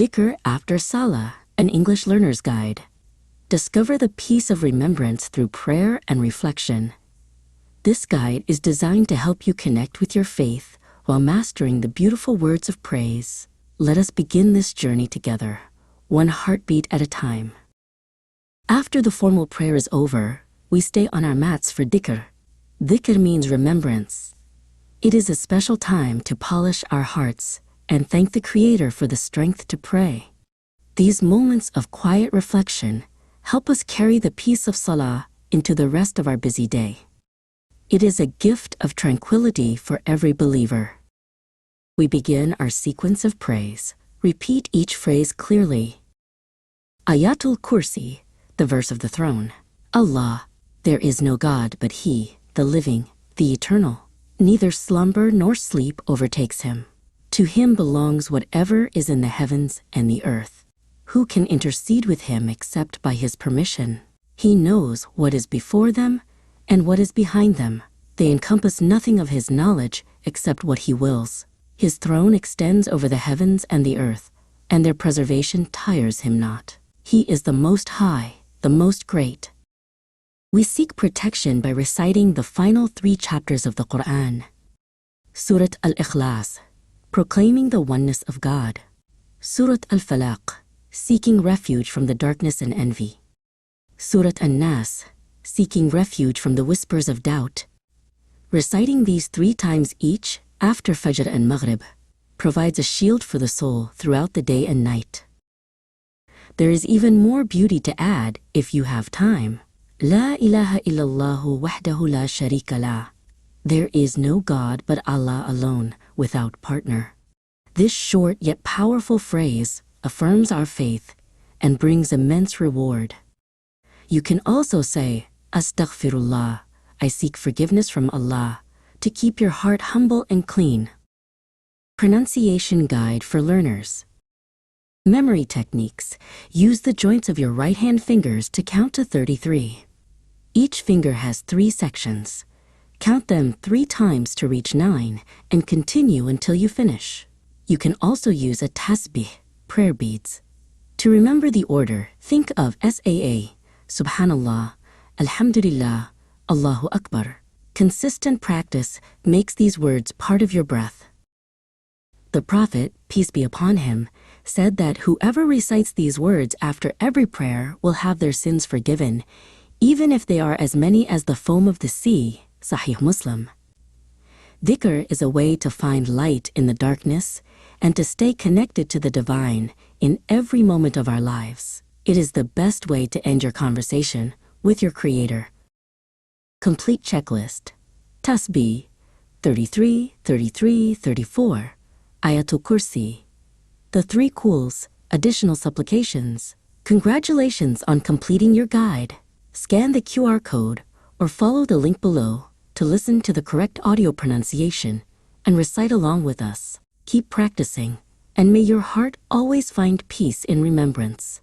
Dhikr after Salah, an English learner's guide. Discover the peace of remembrance through prayer and reflection. This guide is designed to help you connect with your faith while mastering the beautiful words of praise. Let us begin this journey together, one heartbeat at a time. After the formal prayer is over, we stay on our mats for Dhikr. Dhikr means remembrance. It is a special time to polish our hearts and thank the Creator for the strength to pray. These moments of quiet reflection help us carry the peace of Salah into the rest of our busy day. It is a gift of tranquility for every believer. We begin our sequence of praise. Repeat each phrase clearly. Ayatul Kursi, the verse of the throne. Allah, there is no God but He, the living, the eternal. Neither slumber nor sleep overtakes Him. To Him belongs whatever is in the heavens and the earth. Who can intercede with Him except by His permission? He knows what is before them and what is behind them. They encompass nothing of His knowledge except what He wills. His throne extends over the heavens and the earth, and their preservation tires Him not. He is the Most High, the Most Great. We seek protection by reciting the final 3 chapters of the Quran. Surat Al-Ikhlas, proclaiming the oneness of God. Surat Al-Falaq, seeking refuge from the darkness and envy. Surat An-Nas, seeking refuge from the whispers of doubt. Reciting these 3 times each after Fajr and Maghrib provides a shield for the soul throughout the day and night. There is even more beauty to add if you have time. La ilaha illallahu wahdahu la sharika la. There is no God but Allah alone, without partner. This short yet powerful phrase affirms our faith and brings immense reward. You can also say, Astaghfirullah, I seek forgiveness from Allah, to keep your heart humble and clean. Pronunciation guide for learners. Memory techniques. Use the joints of your right hand fingers to count to 33. Each finger has 3 sections. Count them 3 times to reach 9 and continue until you finish. You can also use a tasbih, prayer beads. To remember the order, think of SAA, Subhanallah, Alhamdulillah, Allahu Akbar. Consistent practice makes these words part of your breath. The Prophet, peace be upon him, said that whoever recites these words after every prayer will have their sins forgiven, even if they are as many as the foam of the sea, Sahih Muslim. Dhikr is a way to find light in the darkness and to stay connected to the divine in every moment of our lives. It is the best way to end your conversation with your Creator. Complete checklist. Tasbih, 33, 33, 34. Ayatul Kursi. The 3 Quls, additional supplications. Congratulations on completing your guide. Scan the QR code or follow the link below to listen to the correct audio pronunciation and recite along with us. Keep practicing, and may your heart always find peace in remembrance.